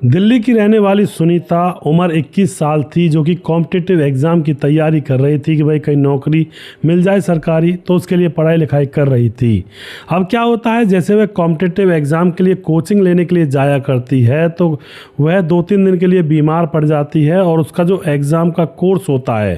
दिल्ली की रहने वाली सुनीता उम्र 21 साल थी, जो कि कॉम्पिटिटिव एग्ज़ाम की तैयारी कर रही थी कि भाई कहीं नौकरी मिल जाए सरकारी, तो उसके लिए पढ़ाई लिखाई कर रही थी। अब क्या होता है, जैसे वह कॉम्पिटिटिव एग्ज़ाम के लिए कोचिंग लेने के लिए जाया करती है तो वह 2-3 दिन के लिए बीमार पड़ जाती है और उसका जो एग्ज़ाम का कोर्स होता है,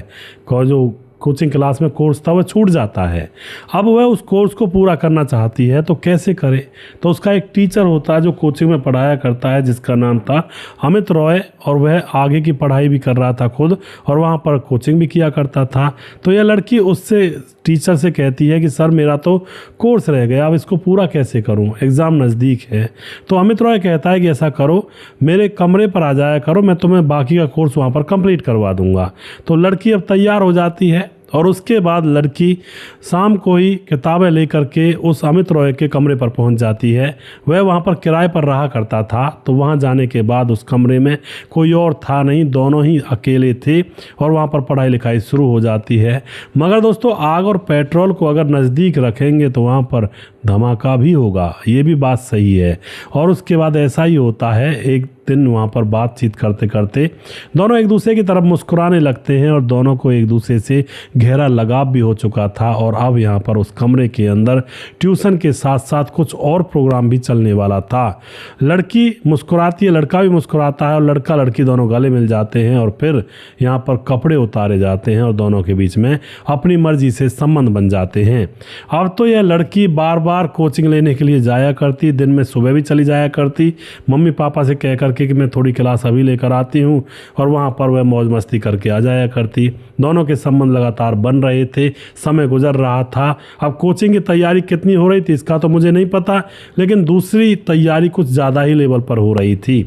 जो कोचिंग क्लास में कोर्स था, वह छूट जाता है। अब वह उस कोर्स को पूरा करना चाहती है तो कैसे करे। तो उसका एक टीचर होता है जो कोचिंग में पढ़ाया करता है, जिसका नाम था अमित रॉय, और वह आगे की पढ़ाई भी कर रहा था खुद और वहाँ पर कोचिंग भी किया करता था। तो यह लड़की उससे टीचर से कहती है कि सर मेरा तो कोर्स रह गया, अब इसको पूरा कैसे करूं, एग्ज़ाम नज़दीक है। तो अमित रॉय कहता है कि ऐसा करो, मेरे कमरे पर आ जाया करो, मैं तुम्हें बाकी का कोर्स वहाँ पर कंप्लीट करवा दूंगा। तो लड़की अब तैयार हो जाती है और उसके बाद लड़की शाम को ही किताबें लेकर के उस अमित रॉय के कमरे पर पहुंच जाती है। वह वहां पर किराए पर रहा करता था। तो वहां जाने के बाद उस कमरे में कोई और था नहीं, दोनों ही अकेले थे और वहां पर पढ़ाई लिखाई शुरू हो जाती है। मगर दोस्तों, आग और पेट्रोल को अगर नज़दीक रखेंगे तो वहां पर धमाका भी होगा, ये भी बात सही है। और उसके बाद ऐसा ही होता है, एक दिन वहाँ पर बातचीत करते करते दोनों एक दूसरे की तरफ मुस्कुराने लगते हैं और दोनों को एक दूसरे से गहरा लगाव भी हो चुका था। और अब यहाँ पर उस कमरे के अंदर ट्यूशन के साथ साथ कुछ और प्रोग्राम भी चलने वाला था। लड़की मुस्कुराती है, लड़का भी मुस्कुराता है और लड़का लड़की दोनों गले मिल जाते हैं और फिर यहाँ पर कपड़े उतारे जाते हैं और दोनों के बीच में अपनी मर्जी से संबंध बन जाते हैं। अब तो यह लड़की बार बार कोचिंग लेने के लिए जाया करती, दिन में सुबह भी चली जाया करती, मम्मी पापा से कह करके कि मैं थोड़ी क्लास अभी लेकर आती हूँ, और वहाँ पर वह मौज मस्ती करके आ जाया करती। दोनों के संबंध लगातार बन रहे थे, समय गुजर रहा था। अब कोचिंग की तैयारी कितनी हो रही थी इसका तो मुझे नहीं पता, लेकिन दूसरी तैयारी कुछ ज़्यादा ही लेवल पर हो रही थी।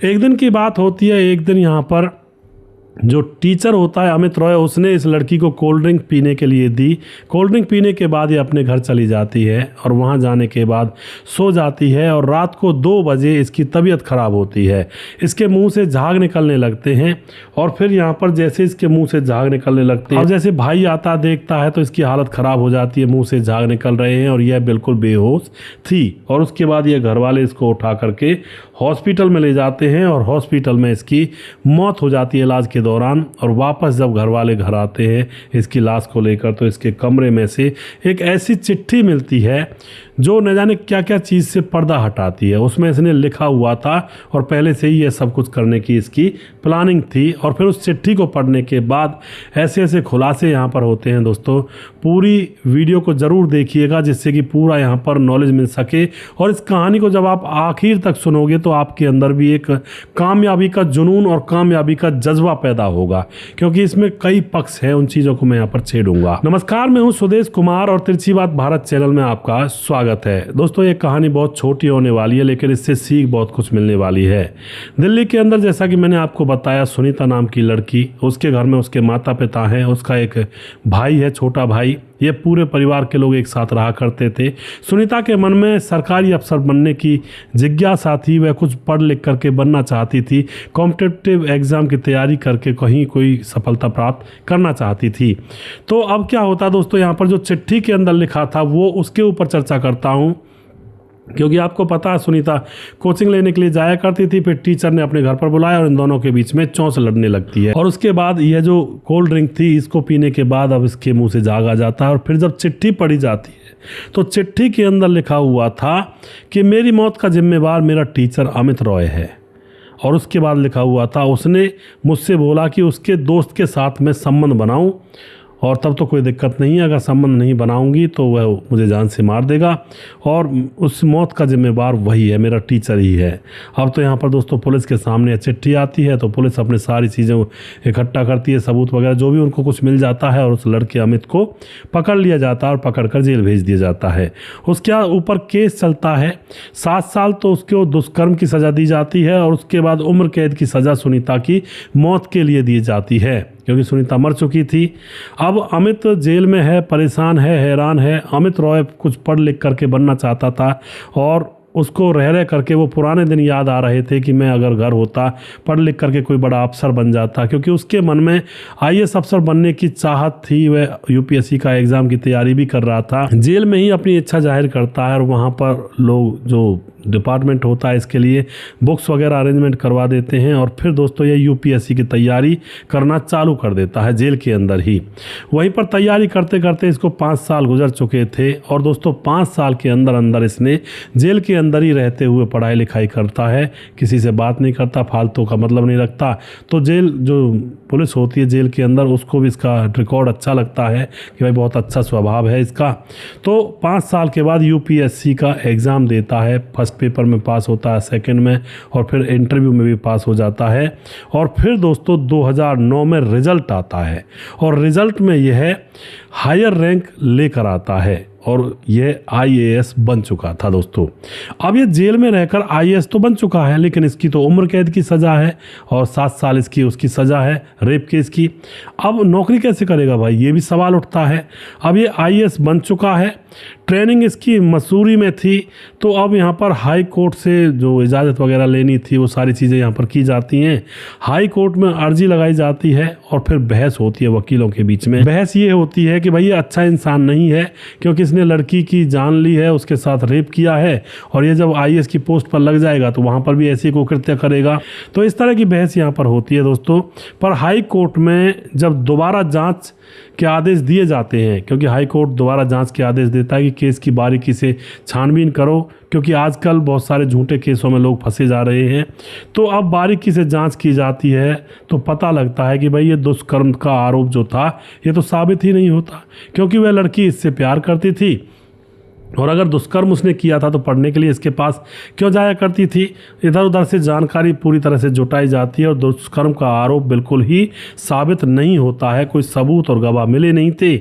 एक दिन की बात होती है, एक दिन यहाँ पर जो टीचर होता है अमित रॉय, उसने इस लड़की को कोल्ड ड्रिंक पीने के लिए दी। कोल्ड ड्रिंक पीने के बाद ये अपने घर चली जाती है और वहाँ जाने के बाद सो जाती है और रात को 2 बजे इसकी तबीयत ख़राब होती है। इसके मुंह से झाग निकलने लगते हैं और फिर यहाँ पर जैसे इसके मुंह से झाग निकलने लगते हैं, अब जैसे भाई आता देखता है तो इसकी हालत ख़राब हो जाती है, मुँह से झाग निकल रहे हैं और यह बिल्कुल बेहोश थी। और उसके बाद ये घर वाले इसको उठा करके हॉस्पिटल में ले जाते हैं और हॉस्पिटल में इसकी मौत हो जाती है इलाज के दौरान। और वापस जब घर वाले घर आते हैं इसकी लाश को लेकर, तो इसके कमरे में से एक ऐसी चिट्ठी मिलती है जो न जाने क्या क्या चीज़ से पर्दा हटाती है। उसमें इसने लिखा हुआ था और पहले से ही ये सब कुछ करने की इसकी प्लानिंग थी। और फिर उस चिट्ठी को पढ़ने के बाद ऐसे ऐसे खुलासे यहाँ पर होते हैं। दोस्तों, पूरी वीडियो को ज़रूर देखिएगा जिससे कि पूरा यहाँ पर नॉलेज मिल सके। और इस कहानी को जब आप आखिर तक सुनोगे तो आपके अंदर भी एक कामयाबी का जुनून और कामयाबी का जज्बा पैदा होगा, क्योंकि इसमें कई पक्ष हैं, उन चीज़ों को मैं यहाँ पर छेड़ूंगा। नमस्कार, मैं हूँ सुदेश कुमार और तिरछी बात भारत चैनल में आपका स्वागत है। दोस्तों, ये कहानी बहुत छोटी होने वाली है लेकिन इससे सीख बहुत कुछ मिलने वाली है। दिल्ली के अंदर, जैसा कि मैंने आपको बताया, सुनीता नाम की लड़की, उसके घर में उसके माता पिता हैं, उसका एक भाई है, छोटा भाई। ये पूरे परिवार के लोग एक साथ रहा करते थे। सुनीता के मन में सरकारी अफसर बनने की जिज्ञासा थी, वह कुछ पढ़ लिख करके बनना चाहती थी, कॉम्पिटिटिव एग्ज़ाम की तैयारी करके कहीं कोई सफलता प्राप्त करना चाहती थी। तो अब क्या होता दोस्तों, यहाँ पर जो चिट्ठी के अंदर लिखा था वो उसके ऊपर चर्चा करता हूँ, क्योंकि आपको पता है सुनीता कोचिंग लेने के लिए जाया करती थी, फिर टीचर ने अपने घर पर बुलाया और इन दोनों के बीच में चौंस लड़ने लगती है। और उसके बाद यह जो कोल्ड ड्रिंक थी, इसको पीने के बाद अब इसके मुंह से झाग आ जाता है। और फिर जब चिट्ठी पढ़ी जाती है तो चिट्ठी के अंदर लिखा हुआ था कि मेरी मौत का जिम्मेवार मेरा टीचर अमित रॉय है। और उसके बाद लिखा हुआ था, उसने मुझसे बोला कि उसके दोस्त के साथ मैं संबंध बनाऊं और तब तो कोई दिक्कत नहीं है, अगर संबंध नहीं बनाऊंगी तो वह मुझे जान से मार देगा और उस मौत का जिम्मेवार वही है, मेरा टीचर ही है। अब तो यहाँ पर दोस्तों पुलिस के सामने चिट्ठी आती है तो पुलिस अपने सारी चीज़ें इकट्ठा करती है, सबूत वगैरह जो भी उनको कुछ मिल जाता है, और उस लड़के अमित को पकड़ लिया जाता है और पकड़ कर जेल भेज दिया जाता है। उसके ऊपर केस चलता है, 7 साल तो उसको दुष्कर्म की सज़ा दी जाती है और उसके बाद उम्र कैद की सज़ा सुनीता की मौत के लिए दी जाती है, क्योंकि सुनीता मर चुकी थी। अब अमित जेल में है, परेशान है, हैरान है। अमित रॉय कुछ पढ़ लिख करके बनना चाहता था और उसको रह रह करके वो पुराने दिन याद आ रहे थे कि मैं अगर घर होता, पढ़ लिख करके कोई बड़ा अफसर बन जाता, क्योंकि उसके मन में आईएएस अफसर बनने की चाहत थी। वह यूपीएससी का एग्ज़ाम की तैयारी भी कर रहा था। जेल में ही अपनी इच्छा जाहिर करता है और वहाँ पर लोग जो डिपार्टमेंट होता है इसके लिए बुक्स वगैरह अरेंजमेंट करवा देते हैं और फिर दोस्तों ये यूपीएससी की तैयारी करना चालू कर देता है जेल के अंदर ही। वहीं पर तैयारी करते करते इसको 5 साल गुजर चुके थे और दोस्तों 5 साल के अंदर अंदर इसने जेल के अंदर ही रहते हुए पढ़ाई लिखाई करता है, किसी से बात नहीं करता, फालतू का मतलब नहीं रखता। तो जेल जो पुलिस होती है जेल के अंदर उसको भी इसका रिकॉर्ड अच्छा लगता है कि भाई बहुत अच्छा स्वभाव है इसका। तो 5 साल के बाद यूपीएससी का एग्ज़ाम देता है, फर्स्ट पेपर में पास होता है, सेकंड में और फिर इंटरव्यू में भी पास हो जाता है। और फिर दोस्तों 2009 में रिज़ल्ट आता है और रिज़ल्ट में यह हायर रैंक लेकर आता है और यह आईएएस बन चुका था दोस्तों। अब ये जेल में रहकर आईएएस तो बन चुका है लेकिन इसकी तो उम्र कैद की सज़ा है और 7 साल इसकी उसकी सज़ा है रेप केस की। अब नौकरी कैसे करेगा भाई, ये भी सवाल उठता है। अब ये आईएएस बन चुका है, ट्रेनिंग इसकी मसूरी में थी, तो अब यहाँ पर हाई कोर्ट से जो इजाज़त वगैरह लेनी थी वो सारी चीज़ें यहाँ पर की जाती हैं। हाई कोर्ट में अर्जी लगाई जाती है और फिर बहस होती है वकीलों के बीच में। बहस ये होती है कि भाई ये अच्छा इंसान नहीं है क्योंकि इसने लड़की की जान ली है, उसके साथ रेप किया है और ये जब आईएएस की पोस्ट पर लग जाएगा तो वहाँ पर भी ऐसी कुकृत्य करेगा। तो इस तरह की बहस यहाँ पर होती है दोस्तों। पर हाई कोर्ट में जब दोबारा जाँच के आदेश दिए जाते हैं, क्योंकि हाई कोर्ट दोबारा जांच के आदेश देता है कि केस की बारीकी से छानबीन करो, क्योंकि आजकल बहुत सारे झूठे केसों में लोग फंसे जा रहे हैं। तो अब बारीकी से जांच की जाती है तो पता लगता है कि भाई ये दुष्कर्म का आरोप जो था ये तो साबित ही नहीं होता, क्योंकि वह लड़की इससे प्यार करती थी और अगर दुष्कर्म उसने किया था तो पढ़ने के लिए इसके पास क्यों जाया करती थी। इधर उधर से जानकारी पूरी तरह से जुटाई जाती है और दुष्कर्म का आरोप बिल्कुल ही साबित नहीं होता है, कोई सबूत और गवाह मिले नहीं थे।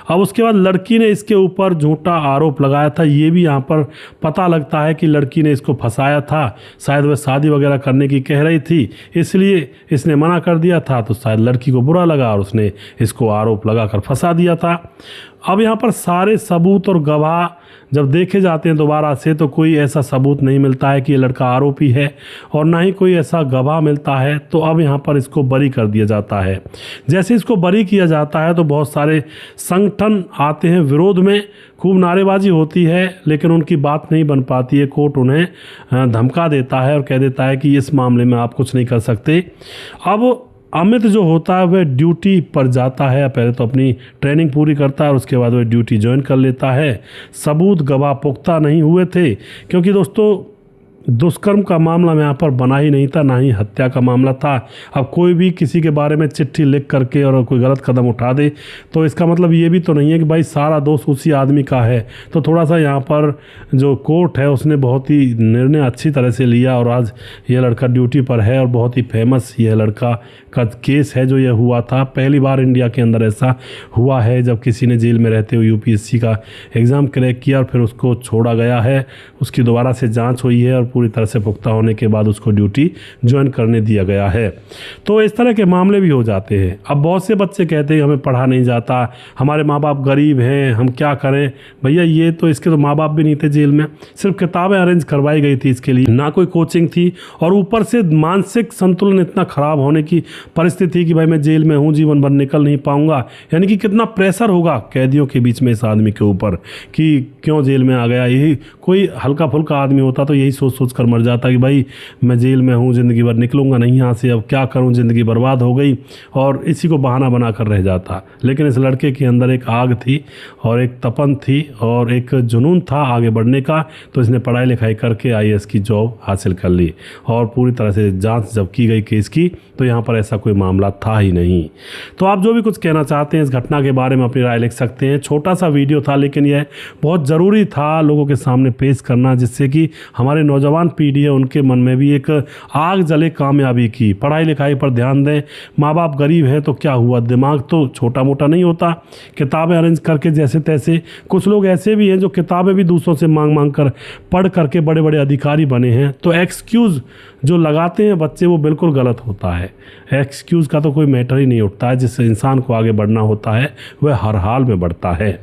अब उसके बाद लड़की ने इसके ऊपर झूठा आरोप लगाया था, ये भी यहाँ पर पता लगता है कि लड़की ने इसको फंसाया था, शायद वह शादी वगैरह करने की कह रही थी इसलिए इसने मना कर दिया था, तो शायद लड़की को बुरा लगा और उसने इसको आरोप लगा कर फंसा दिया था। अब यहाँ पर सारे सबूत और गवाह जब देखे जाते हैं दोबारा से तो कोई ऐसा सबूत नहीं मिलता है कि ये लड़का आरोपी है और ना ही कोई ऐसा गवाह मिलता है। तो अब यहाँ पर इसको बरी कर दिया जाता है। जैसे इसको बरी किया जाता है तो बहुत सारे संगठन आते हैं विरोध में, खूब नारेबाजी होती है लेकिन उनकी बात नहीं बन पाती है। कोर्ट उन्हें धमका देता है और कह देता है कि इस मामले में आप कुछ नहीं कर सकते। अब अमित जो होता है वह ड्यूटी पर जाता है, पहले तो अपनी ट्रेनिंग पूरी करता है और उसके बाद वह ड्यूटी ज्वाइन कर लेता है। सबूत गवाह पुख्ता नहीं हुए थे क्योंकि दोस्तों दुष्कर्म का मामला में यहाँ पर बना ही नहीं था, ना ही हत्या का मामला था। अब कोई भी किसी के बारे में चिट्ठी लिख करके और कोई गलत कदम उठा दे तो इसका मतलब ये भी तो नहीं है कि भाई सारा दोष उसी आदमी का है। तो थोड़ा सा यहाँ पर जो कोर्ट है उसने बहुत ही निर्णय अच्छी तरह से लिया और आज ये लड़का ड्यूटी पर है और बहुत ही फेमस यह लड़का का केस है जो यह हुआ था। पहली बार इंडिया के अंदर ऐसा हुआ है जब किसी ने जेल में रहते हुए यूपीएससी का एग्ज़ाम क्रैक किया और फिर उसको छोड़ा गया है, उसकी दोबारा से जाँच हुई है और पूरी तरह से पुख्ता होने के बाद उसको ड्यूटी ज्वाइन करने दिया गया है। तो इस तरह के मामले भी हो जाते हैं। अब बहुत से बच्चे कहते हैं हमें पढ़ा नहीं जाता, हमारे माँ बाप गरीब हैं, हम क्या करें। भैया ये तो इसके तो माँ बाप भी नहीं थे जेल में, सिर्फ किताबें अरेंज करवाई गई थी इसके लिए, ना कोई कोचिंग थी और ऊपर से मानसिक संतुलन इतना खराब होने की परिस्थिति कि भाई मैं जेल में हूँ, जीवन भर निकल नहीं पाऊंगा। यानी कि कितना प्रेशर होगा कैदियों के बीच में इस आदमी के ऊपर कि क्यों जेल में आ गया। यही कोई हल्का फुल्का आदमी होता तो यही सोच सोच कर मर जाता कि भाई मैं जेल में हूँ, ज़िंदगी भर निकलूंगा नहीं यहाँ से, अब क्या करूँ, ज़िंदगी बर्बाद हो गई, और इसी को बहाना बना कर रह जाता। लेकिन इस लड़के के अंदर एक आग थी और एक तपन थी और एक जुनून था आगे बढ़ने का, तो इसने पढ़ाई लिखाई करके आईएएस की जॉब हासिल कर ली और पूरी तरह से जांच जब की गई केस की तो यहाँ पर ऐसा कोई मामला था ही नहीं। तो आप जो भी कुछ कहना चाहते हैं इस घटना के बारे में अपनी राय लिख सकते हैं। छोटा सा वीडियो था लेकिन यह बहुत ज़रूरी था लोगों के सामने पेश करना, जिससे कि हमारे नौजवान पीढ़ी है उनके मन में भी एक आग जले कामयाबी की। पढ़ाई लिखाई पर ध्यान दें, माँ बाप गरीब है तो क्या हुआ, दिमाग तो छोटा मोटा नहीं होता, किताबें अरेंज करके जैसे तैसे। कुछ लोग ऐसे भी हैं जो किताबें भी दूसरों से मांग मांग कर पढ़ करके बड़े बड़े अधिकारी बने हैं। तो एक्सक्यूज़ जो लगाते हैं बच्चे वो बिल्कुल गलत होता है। एक्सक्यूज़ का तो कोई मैटर ही नहीं उठता है, जिससे इंसान को आगे बढ़ना होता है वह हर हाल में बढ़ता है।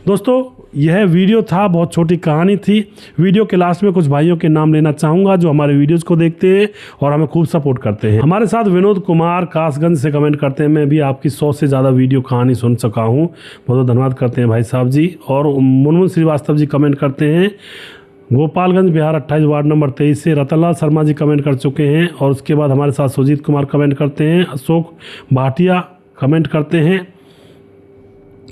दोस्तों यह वीडियो था, बहुत छोटी कहानी थी। वीडियो के लास्ट में कुछ भाइयों के नाम लेना चाहूँगा जो हमारे वीडियोज़ को देखते हैं और हमें खूब सपोर्ट करते हैं। हमारे साथ विनोद कुमार कासगंज से कमेंट करते हैं, मैं भी आपकी 100 से ज़्यादा वीडियो कहानी सुन सका हूँ, बहुत बहुत धन्यवाद करते हैं भाई साहब जी। और मुनमुन श्रीवास्तव जी कमेंट करते हैं, गोपालगंज बिहार 28 वार्ड नंबर 23 से रतनलाल शर्मा जी कमेंट कर चुके हैं। और उसके बाद हमारे साथ सुजीत कुमार कमेंट करते हैं, अशोक भाटिया कमेंट करते हैं,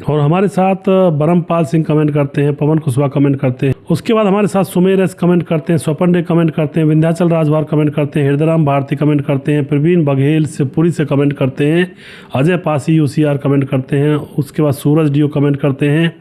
और हमारे साथ ब्रह्मपाल सिंह कमेंट करते हैं, पवन कुशवाहा कमेंट करते हैं। उसके बाद हमारे साथ सुमेर एस कमेंट करते हैं, स्वपन डे कमेंट करते हैं, विंध्याचल राजभार कमेंट करते हैं, हृदयराम भारती कमेंट करते हैं, प्रवीण बघेल से पुरी से कमेंट करते हैं, अजय पासी यूसीआर कमेंट करते हैं। उसके बाद सूरज डीओ कमेंट करते हैं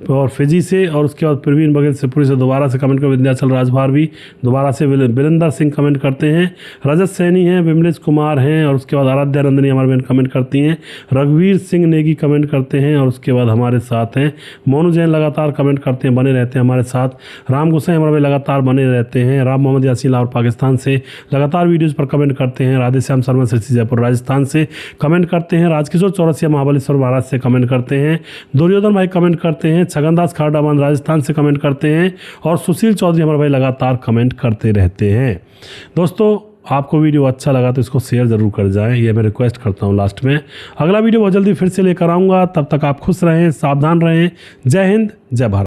और फिजी से, और उसके बाद प्रवीण बघेल से पुरी से दोबारा से कमेंट कर, विंध्याचल राजभार भी दोबारा से, वीरेंद्र सिंह कमेंट करते हैं, रजत सैनी हैं, विमलेश कुमार हैं, और उसके बाद आराध्या नंदनी हमारे बहन कमेंट करती हैं, रघुवीर सिंह नेगी कमेंट करते हैं, और उसके बाद हमारे साथ हैं मोनू जैन लगातार कमेंट करते हैं, बने रहते हैं हमारे साथ। राम गोसाई हमारे भाई लगातार बने रहते हैं। राम मोहम्मद यासीन लाहौर पाकिस्तान से लगातार वीडियोस पर कमेंट करते हैं। राधेश्याम शर्मा सिरसी जयपुर राजस्थान से कमेंट करते हैं। राजकिशोर चौरसिया महाबलेश्वर महाराष्ट्र से कमेंट करते हैं। दुर्योधन भाई कमेंट करते हैं। छगनदास खारडामान राजस्थान से कमेंट करते हैं, और सुशील चौधरी हमारे भाई लगातार कमेंट करते रहते हैं। दोस्तों, आपको वीडियो अच्छा लगा तो इसको शेयर ज़रूर कर जाएं, ये मैं रिक्वेस्ट करता हूं लास्ट में। अगला वीडियो बहुत जल्दी फिर से लेकर आऊँगा, तब तक आप खुश रहें, सावधान रहें। जय हिंद, जय भारत।